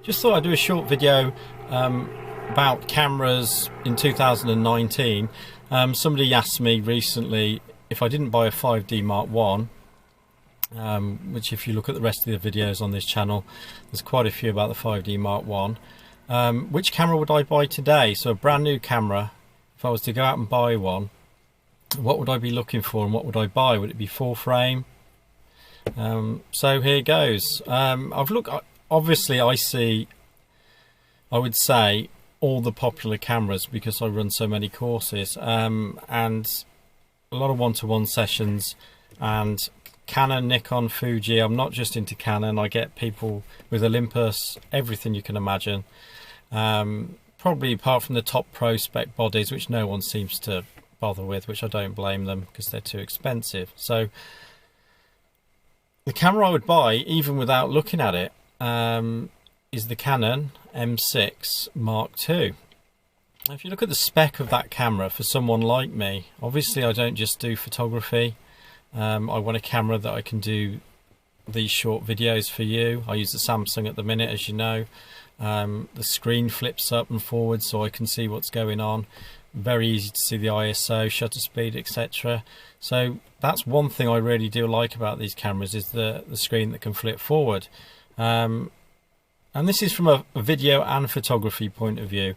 Just thought I'd do a short video about cameras in 2019. Somebody asked me recently if I didn't buy a 5D Mark I, which if you look at the rest of the videos on this channel, there's quite a few about the 5D Mark I. Which camera would I buy today? So a brand new camera, if I was to go out and buy one, what would I be looking for and what would I buy? Would it be full frame? So here goes. I've looked, obviously I would say all the popular cameras because I run so many courses, and a lot of one-to-one sessions, and Canon, Nikon, Fuji. I'm not just into Canon, I get people with Olympus, everything you can imagine. Probably apart from the top pro spec bodies, which no one seems to bother with, which I don't blame them because they're too expensive. So the camera I would buy, even without looking at it, is the Canon M6 Mk2. If you look at the spec of that camera for someone like me, obviously I don't just do photography. I want a camera that I can do these short videos for you. I use the Samsung at the minute, as you know. The screen flips up and forward so I can see what's going on. Very easy to see the ISO, shutter speed, etc. So that's one thing I really do like about these cameras, is the screen that can flip forward. And this is from a video and photography point of view.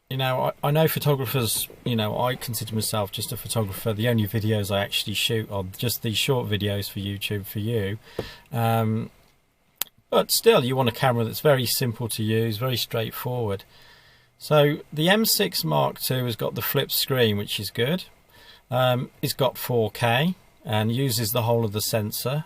You know, I know photographers, you know, I consider myself just a photographer. The only videos I actually shoot are just these short videos for YouTube for you. But still, you want a camera that's very simple to use, very straightforward. So the M6 Mark II has got the flip screen, which is good. It's got 4K and uses the whole of the sensor,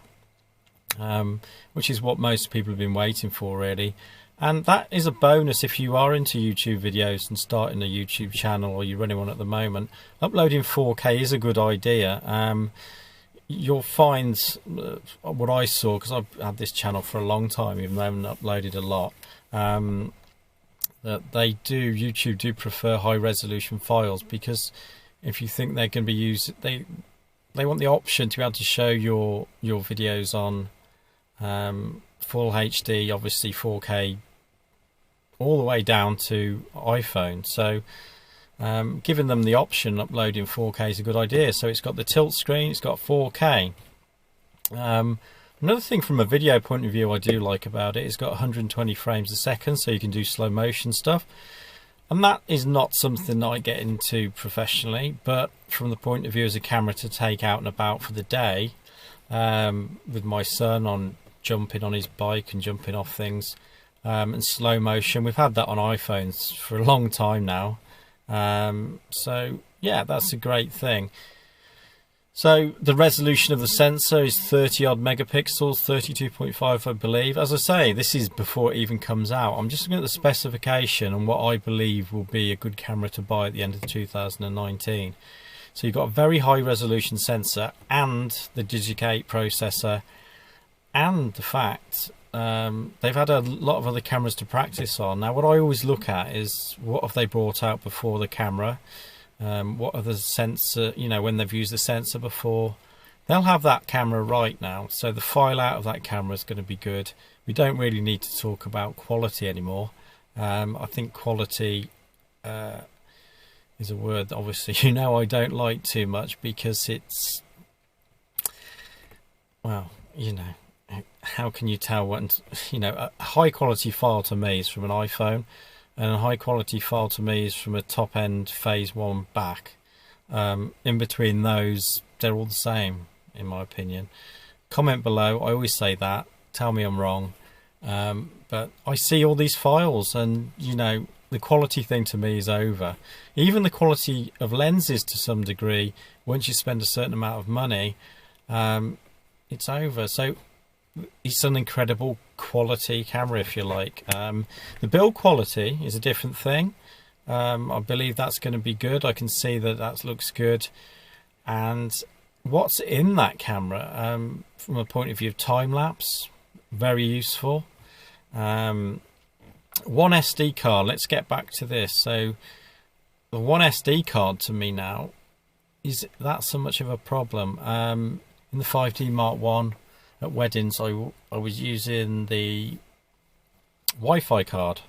which is what most people have been waiting for, really. And that is a bonus if you are into YouTube videos and starting a YouTube channel, or you're running one at the moment. Uploading 4K is a good idea. You'll find what I saw, because I've had this channel for a long time, even though I haven't uploaded a lot, that YouTube do prefer high resolution files, because if you think they're going to be used, they want the option to be able to show your videos on full HD, obviously 4K, all the way down to iPhone. So giving them the option, uploading 4K is a good idea. So it's got the tilt screen, it's got 4K. Another thing from a video point of view I do like about it, it's got 120 frames a second, so you can do slow motion stuff. And that is not something that I get into professionally, but from the point of view as a camera to take out and about for the day, with my son on jumping on his bike and jumping off things, and slow motion. We've had that on iPhones for a long time now. So yeah, that's a great thing. So the resolution of the sensor is 30 odd megapixels, 32.5 I believe. As I say, this is before it even comes out. I'm just looking at the specification and what I believe will be a good camera to buy at the end of 2019. So you've got a very high resolution sensor and the Digic 8 processor, and the fact they've had a lot of other cameras to practice on. Now what I always look at is what have they brought out before the camera, what other sensor, you know, when they've used the sensor before. They'll have that camera right now, so the file out of that camera is going to be good. We don't really need to talk about quality anymore. I think quality is a word that obviously you know I don't like too much, because it's, well, you know, how can you tell what, you know, a high quality file to me is from an iPhone, and a high quality file to me is from a top end phase 1 back. In between those, they're all the same in my opinion. Comment below, I always say that, tell me I'm wrong, but I see all these files, and you know, the quality thing to me is over. Even the quality of lenses to some degree, once you spend a certain amount of money, it's over. So it's an incredible quality camera, if you like. The build quality is a different thing. I believe that's going to be good. I can see that that looks good. And what's in that camera, from a point of view of time lapse, very useful. One SD card, let's get back to this. So the one SD card to me now, is that so much of a problem? In the 5D Mark I at weddings, I was using the Wi-Fi card,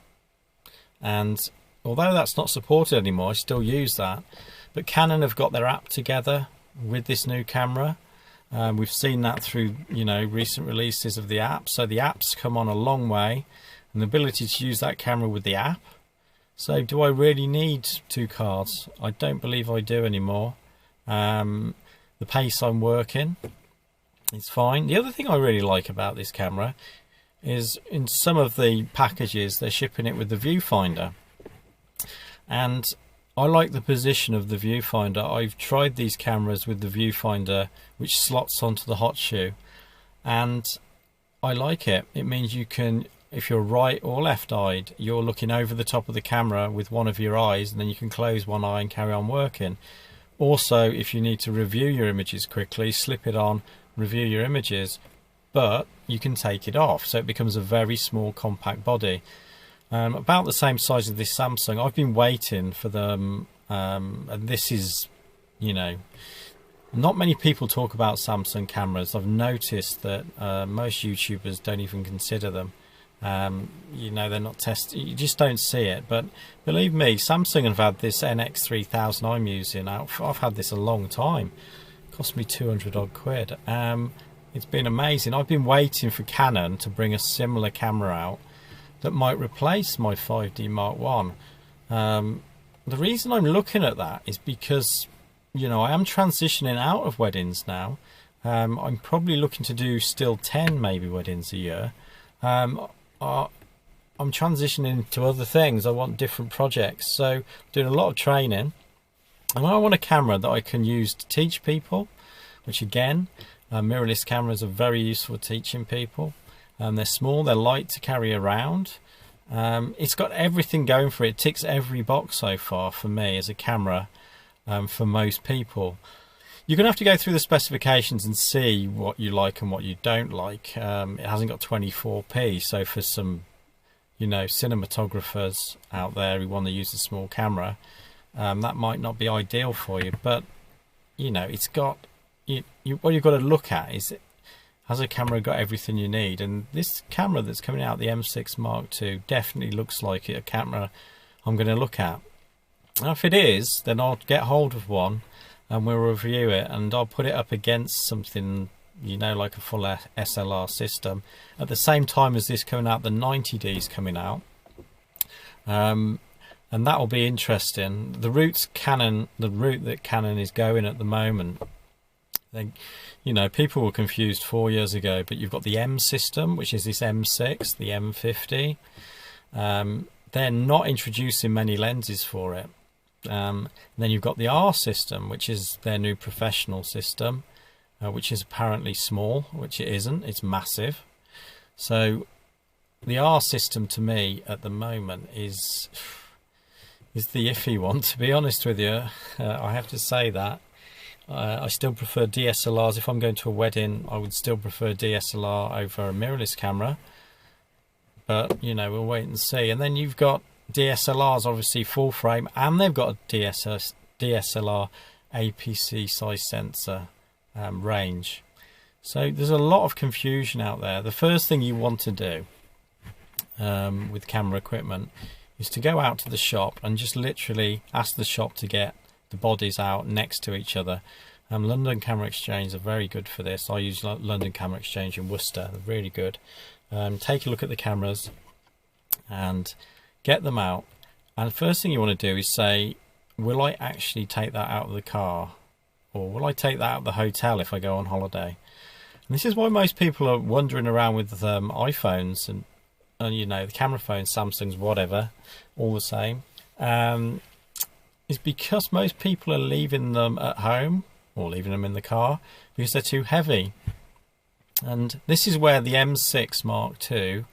and although that's not supported anymore, I still use that. But Canon have got their app together with this new camera. We've seen that through, you know, recent releases of the app. So the app's come on a long way, and the ability to use that camera with the app. So do I really need two cards? I don't believe I do anymore. The pace I'm working is fine. The other thing I really like about this camera is in some of the packages they're shipping it with the viewfinder, and I like the position of the viewfinder. I've tried these cameras with the viewfinder which slots onto the hot shoe, and I like it. It means you can, if you're right or left-eyed, you're looking over the top of the camera with one of your eyes, and then you can close one eye and carry on working. Also, if you need to review your images quickly, slip it on, review your images, but you can take it off, so it becomes a very small compact body. About the same size as this Samsung. I've been waiting for them, and this is, you know, not many people talk about Samsung cameras. I've noticed that most YouTubers don't even consider them. You know, they're not tested, you just don't see it. But believe me, Samsung have had this NX3000 I'm using out. I've had this a long time. It cost me 200 odd quid. It's been amazing. I've been waiting for Canon to bring a similar camera out that might replace my 5D Mark I. The reason I'm looking at that is because, you know, I am transitioning out of weddings now. I'm probably looking to do still 10 maybe weddings a year. I'm transitioning to other things. I want different projects, so doing a lot of training, and I want a camera that I can use to teach people, which again, mirrorless cameras are very useful for teaching people. They're small, they're light to carry around. It's got everything going for it. It ticks every box so far for me as a camera, for most people. You're going to have to go through the specifications and see what you like and what you don't like. It hasn't got 24p, so for some, you know, cinematographers out there who want to use a small camera, that might not be ideal for you. But, you know, it's got, what you've got to look at is, has a camera got everything you need? And this camera that's coming out, the M6 Mark II, definitely looks like a camera I'm going to look at. And if it is, then I'll get hold of one and we'll review it, and I'll put it up against something, you know, like a full SLR system. At the same time as this coming out, the 90D is coming out. And that will be interesting. The route that Canon is going at the moment, you know, people were confused 4 years ago, but you've got the M system, which is this M6, the M50. They're not introducing many lenses for it. Then you've got the R system, which is their new professional system, which is apparently small, which it isn't. It's massive. So the R system to me at the moment is the iffy one, to be honest with you. I have to say that. I still prefer DSLRs. If I'm going to a wedding, I would still prefer DSLR over a mirrorless camera. But, you know, we'll wait and see. And then you've got DSLRs, obviously full frame, and they've got a DSLR APC size sensor range. So there's a lot of confusion out there. The first thing you want to do with camera equipment is to go out to the shop and just literally ask the shop to get the bodies out next to each other. London Camera Exchange are very good for this. I use London Camera Exchange in Worcester. They're really good. Take a look at the cameras and get them out. And the first thing you want to do is say, will I actually take that out of the car? Or will I take that out of the hotel if I go on holiday? And this is why most people are wandering around with iPhones and you know, the camera phones, Samsungs, whatever, all the same. Is because most people are leaving them at home or leaving them in the car because they're too heavy. And this is where the M6 Mark II,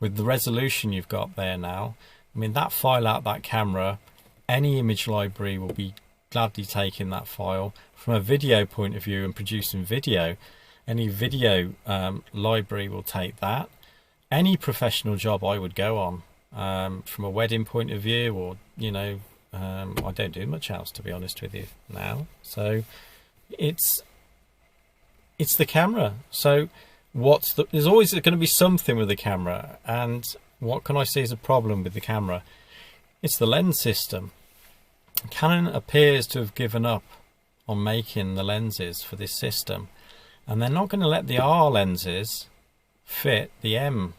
with the resolution you've got there now, I mean, that file out that camera, any image library will be gladly taking that file. From a video point of view and producing video, any video library will take that. Any professional job I would go on, from a wedding point of view, or, you know, I don't do much else, to be honest with you, now. So it's the camera. So there's always going to be something with the camera, and what can I see as a problem with the camera? It's the lens system. Canon appears to have given up on making the lenses for this system, and they're not going to let the R lenses fit the M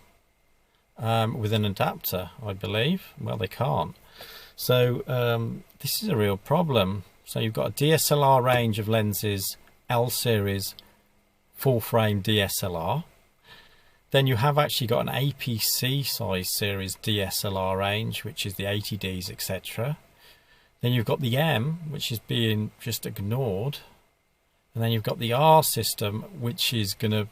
with an adapter, I believe. Well, they can't. So this is a real problem. So you've got a DSLR range of lenses, L series full frame DSLR. Then you have actually got an APC size series DSLR range, which is the 80Ds, etc. Then you've got the M, which is being just ignored. And then you've got the R system, which is going to,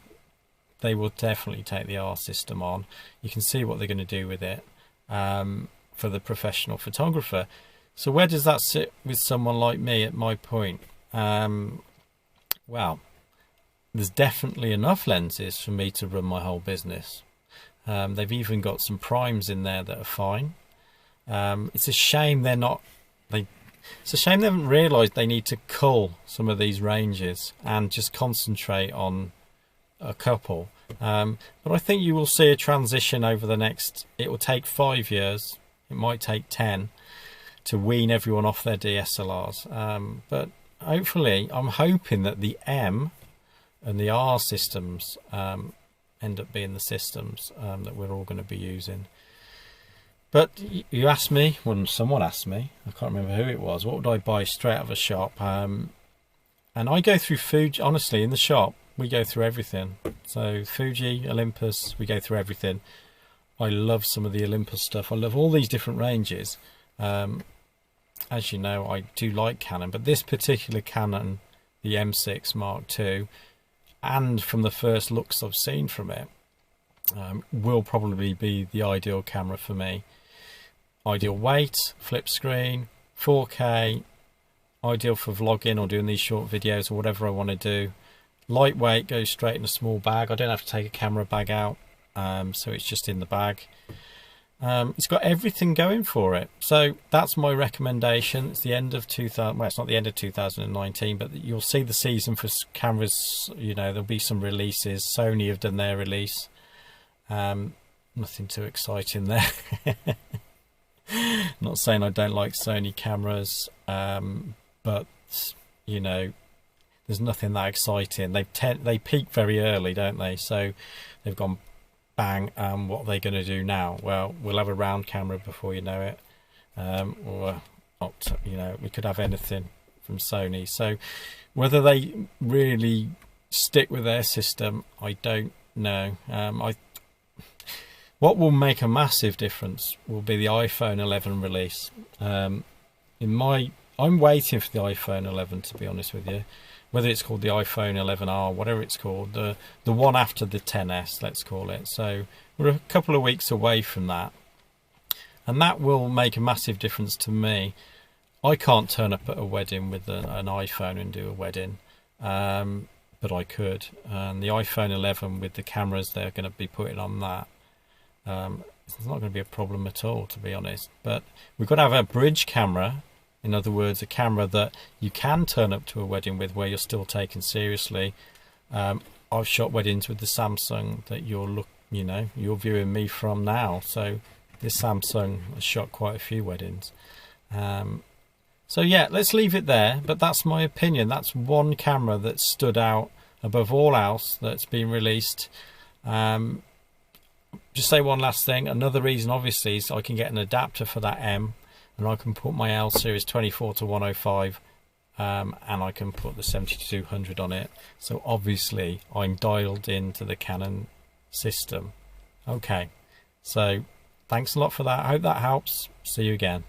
they will definitely take the R system on. You can see what they're going to do with it for the professional photographer. So where does that sit with someone like me at my point? Well, there's definitely enough lenses for me to run my whole business. They've even got some primes in there that are fine. It's a shame they're not. It's a shame they haven't realised they need to cull some of these ranges and just concentrate on a couple. But I think you will see a transition over the next. It will take 5 years. It might take 10 to wean everyone off their DSLRs. But hopefully, I'm hoping that the M and the R systems end up being the systems that we're all going to be using. But you asked me, well, someone asked me, I can't remember who it was, what would I buy straight out of a shop? And I go through Fuji, honestly, in the shop, we go through everything. So Fuji, Olympus, we go through everything. I love some of the Olympus stuff. I love all these different ranges. As you know, I do like Canon, but this particular Canon, the M6 Mk2, and from the first looks I've seen from it, will probably be the ideal camera for me. Ideal weight, flip screen, 4K, ideal for vlogging or doing these short videos or whatever I want to do. Lightweight, goes straight in a small bag. I don't have to take a camera bag out, so it's just in the bag. It's got everything going for it. So that's my recommendation. It's the end of 2000. Well, it's not the end of 2019, but you'll see the season for cameras. You know, there'll be some releases. Sony have done their release. Nothing too exciting there. Not saying I don't like Sony cameras, but you know, there's nothing that exciting. They peak very early, don't they? So they've gone bang. What are they going to do now? Well, we'll have a round camera before you know it, or you know, we could have anything from Sony. So whether they really stick with their system, I don't know. What will make a massive difference will be the iPhone 11 release. I'm waiting for the iPhone 11, to be honest with you. Whether it's called the iPhone 11R, whatever it's called, the one after the XS, let's call it. So we're a couple of weeks away from that, and that will make a massive difference to me. I can't turn up at a wedding with an iPhone and do a wedding, but I could. And the iPhone 11 with the cameras they're going to be putting on that, it's not going to be a problem at all, to be honest. But we've got to have a bridge camera. In other words, a camera that you can turn up to a wedding with where you're still taken seriously. I've shot weddings with the Samsung that you're viewing me from now. So this Samsung has shot quite a few weddings. So yeah, let's leave it there. But that's my opinion. That's one camera that stood out above all else that's been released. Just say one last thing. Another reason, obviously, is I can get an adapter for that M. And I can put my L series 24 to 105 and I can put the 70-200 on it. So obviously I'm dialed into the Canon system. Okay, so thanks a lot for that. I hope that helps. See you again.